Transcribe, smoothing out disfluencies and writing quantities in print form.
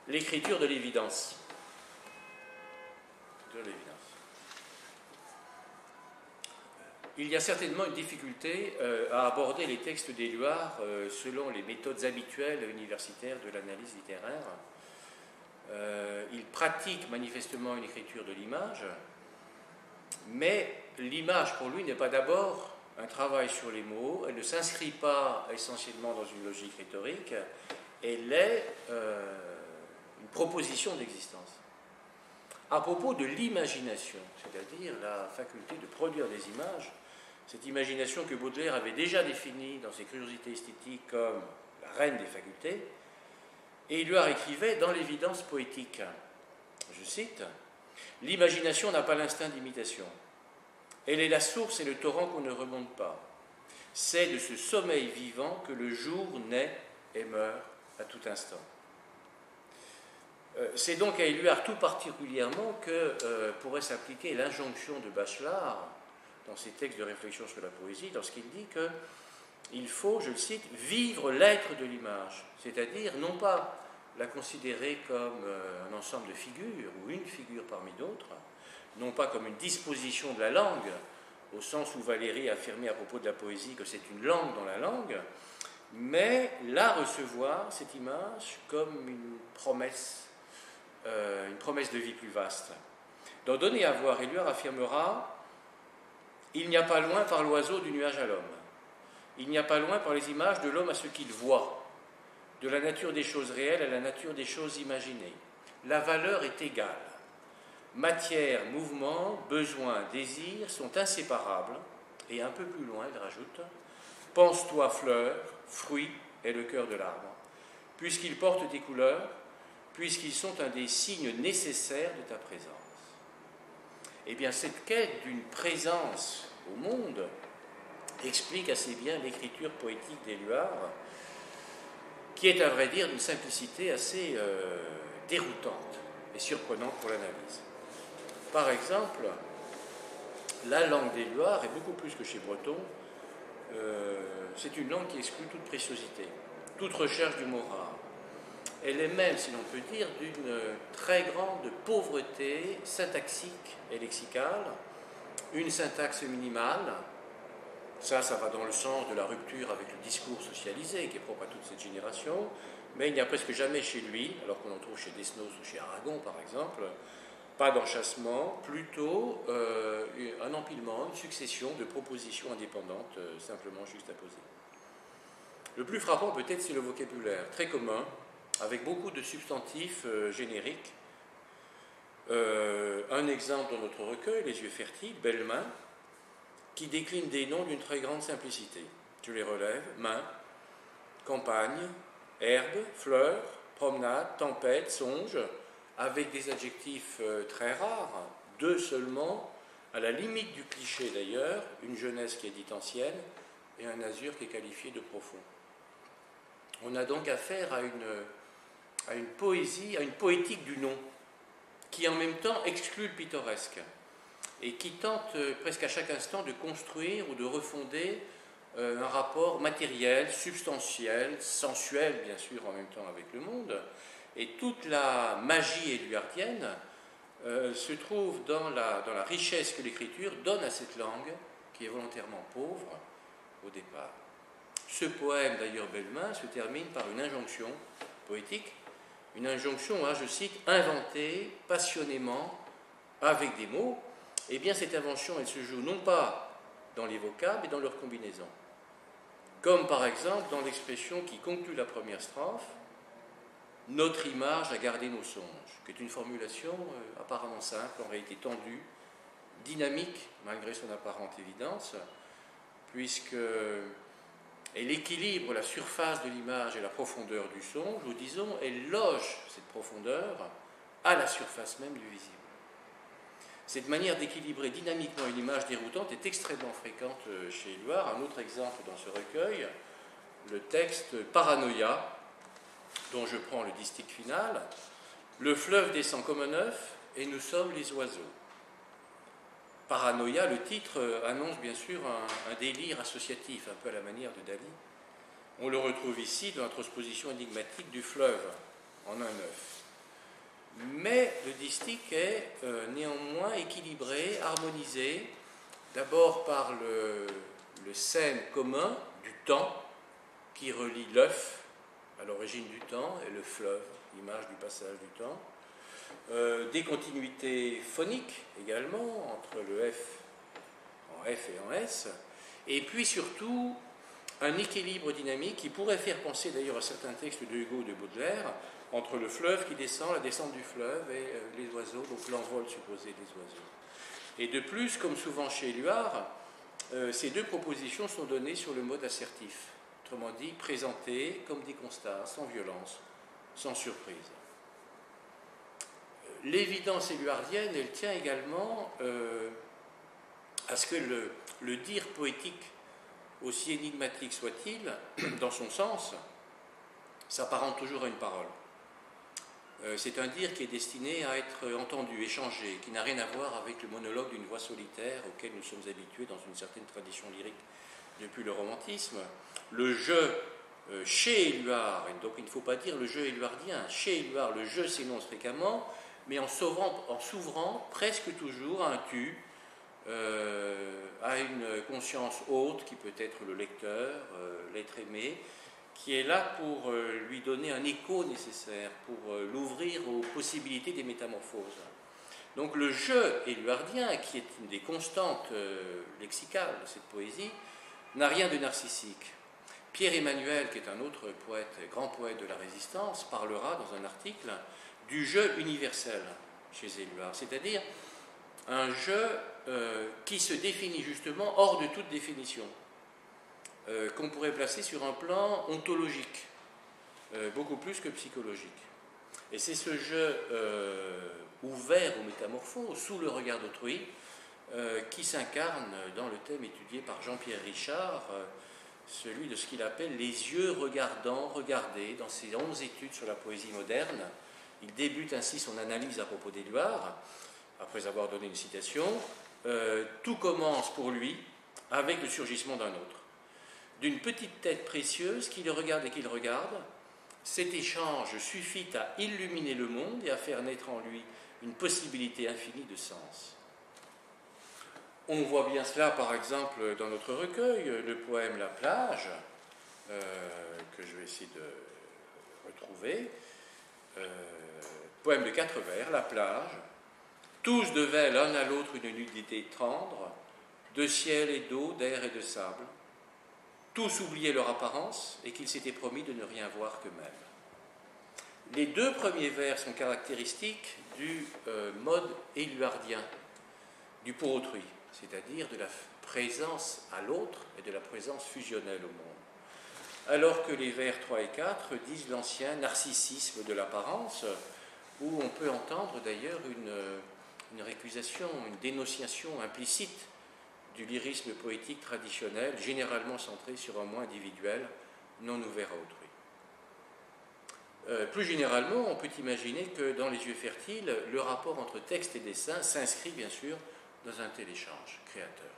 l'écriture de l'évidence. Il y a certainement une difficulté à aborder les textes d'Éluard selon les méthodes habituelles universitaires de l'analyse littéraire. Il pratique manifestement une écriture de l'image, mais l'image pour lui n'est pas d'abord un travail sur les mots, elle ne s'inscrit pas essentiellement dans une logique rhétorique, elle est une proposition d'existence. À propos de l'imagination, c'est-à-dire la faculté de produire des images, cette imagination que Baudelaire avait déjà définie dans ses curiosités esthétiques comme la reine des facultés, et Éluard écrivait dans l'évidence poétique, je cite, « L'imagination n'a pas l'instinct d'imitation. Elle est la source et le torrent qu'on ne remonte pas. C'est de ce sommeil vivant que le jour naît et meurt à tout instant. » C'est donc à Éluard tout particulièrement que pourrait s'appliquer l'injonction de Bachelard dans ses textes de réflexion sur la poésie, lorsqu'il dit qu'il faut, je le cite, vivre l'être de l'image, c'est-à-dire non pas la considérer comme un ensemble de figures ou une figure parmi d'autres, non pas comme une disposition de la langue, au sens où Valéry affirmait à propos de la poésie que c'est une langue dans la langue, mais la recevoir, cette image, comme une promesse de vie plus vaste. Dans Donner à voir, Éluard affirmera « Il n'y a pas loin par l'oiseau du nuage à l'homme. Il n'y a pas loin par les images de l'homme à ce qu'il voit, de la nature des choses réelles à la nature des choses imaginées. La valeur est égale. Matière, mouvement, besoin, désir sont inséparables. » Et un peu plus loin, il rajoute « Pense-toi fleur, fruit est le cœur de l'arbre, puisqu'ils portent des couleurs, puisqu'ils sont un des signes nécessaires de ta présence. » Eh bien, cette quête d'une présence au monde explique assez bien l'écriture poétique d'Éluard, qui est à vrai dire d'une simplicité assez déroutante et surprenante pour l'analyse. Par exemple, la langue d'Éluard est beaucoup plus que chez Breton, c'est une langue qui exclut toute préciosité, toute recherche du mot rare. Elle est même, si l'on peut dire, d'une très grande pauvreté syntaxique et lexicale, une syntaxe minimale. Ça va dans le sens de la rupture avec le discours socialisé qui est propre à toute cette génération, mais il n'y a presque jamais chez lui, alors qu'on en trouve chez Desnos ou chez Aragon par exemple, pas d'enchâssement, plutôt un empilement, une succession de propositions indépendantes simplement juxtaposées. Le plus frappant peut-être c'est le vocabulaire, très commun, avec beaucoup de substantifs génériques. Un exemple dans notre recueil, Les yeux fertiles, Belle main, qui décline des noms d'une très grande simplicité. Je les relève, main, campagne, herbe, fleur, promenade, tempête, songe, avec des adjectifs très rares, deux seulement, à la limite du cliché d'ailleurs, une jeunesse qui est dite ancienne et un azur qui est qualifié de profond. On a donc affaire à une poésie, à une poétique du nom, qui en même temps exclut le pittoresque et qui tente presque à chaque instant de construire ou de refonder un rapport matériel, substantiel, sensuel bien sûr en même temps avec le monde. Et toute la magie éluardienne se trouve dans la richesse que l'écriture donne à cette langue qui est volontairement pauvre au départ. Ce poème d'ailleurs Belle-main se termine par une injonction poétique, une injonction à, je cite, inventer passionnément avec des mots. Eh bien cette invention elle se joue non pas dans les vocables mais dans leur combinaison. Comme par exemple dans l'expression qui conclut la première strophe, notre image a gardé nos songes, qui est une formulation apparemment simple, en réalité tendue, dynamique malgré son apparente évidence, puisque elle équilibre la surface de l'image et la profondeur du songe, ou disons, elle loge cette profondeur à la surface même du visible. Cette manière d'équilibrer dynamiquement une image déroutante est extrêmement fréquente chez Éluard. Un autre exemple dans ce recueil, le texte Paranoïa, dont je prends le distique final. Le fleuve descend comme un œuf et nous sommes les oiseaux. Paranoïa, le titre annonce bien sûr un délire associatif, un peu à la manière de Dali. On le retrouve ici dans la transposition énigmatique du fleuve en un œuf. mais le distique est néanmoins équilibré, harmonisé, d'abord par le scène commun du temps qui relie l'œuf à l'origine du temps et le fleuve, l'image du passage du temps. Des continuités phoniques également entre le F en F et en S, et puis surtout un équilibre dynamique qui pourrait faire penser d'ailleurs à certains textes de Hugo ou de Baudelaire entre le fleuve qui descend, la descente du fleuve et les oiseaux, donc l'envol supposé des oiseaux. Et de plus, comme souvent chez Éluard, ces deux propositions sont données sur le mode assertif, autrement dit présentées comme des constats, sans violence, sans surprise. L'évidence éluardienne, elle tient également à ce que le dire poétique, aussi énigmatique soit-il, dans son sens, s'apparente toujours à une parole. C'est un dire qui est destiné à être entendu, échangé, qui n'a rien à voir avec le monologue d'une voix solitaire auquel nous sommes habitués dans une certaine tradition lyrique depuis le romantisme. Le jeu chez Éluard, et donc il ne faut pas dire le jeu éluardien, chez Éluard le jeu s'énonce fréquemment, mais en s'ouvrant presque toujours à un tu, à une conscience haute qui peut être le lecteur, l'être aimé, qui est là pour lui donner un écho nécessaire, pour l'ouvrir aux possibilités des métamorphoses. Donc le jeu éluardien, qui est une des constantes lexicales de cette poésie, n'a rien de narcissique. Pierre Emmanuel, qui est un autre poète, grand poète de la Résistance, parlera dans un article du jeu universel chez Éluard, c'est-à-dire un jeu qui se définit justement hors de toute définition, qu'on pourrait placer sur un plan ontologique, beaucoup plus que psychologique. Et c'est ce jeu ouvert aux métamorphoses, sous le regard d'autrui, qui s'incarne dans le thème étudié par Jean-Pierre Richard, celui de ce qu'il appelle les yeux regardants, regardés, dans ses 11 études sur la poésie moderne. Il débute ainsi son analyse à propos d'Éluard, après avoir donné une citation. Tout commence pour lui avec le surgissement d'un autre. D'une petite tête précieuse qui le regarde et qui le regarde, cet échange suffit à illuminer le monde et à faire naître en lui une possibilité infinie de sens. On voit bien cela, par exemple, dans notre recueil, le poème La plage, que je vais essayer de retrouver. Poème de 4 vers, La plage. Tous devaient l'un à l'autre une nudité tendre, de ciel et d'eau, d'air et de sable. Tous oubliaient leur apparence et qu'ils s'étaient promis de ne rien voir qu'eux-mêmes. Les 2 premiers vers sont caractéristiques du mode éluardien, du pour autrui, c'est-à-dire de la présence à l'autre et de la présence fusionnelle au monde. Alors que les vers 3 et 4 disent l'ancien narcissisme de l'apparence, où on peut entendre d'ailleurs une récusation, une dénonciation implicite du lyrisme poétique traditionnel, généralement centré sur un moi individuel, non ouvert à autrui. Plus généralement, on peut imaginer que dans Les yeux fertiles, le rapport entre texte et dessin s'inscrit bien sûr dans un tel échange créateur.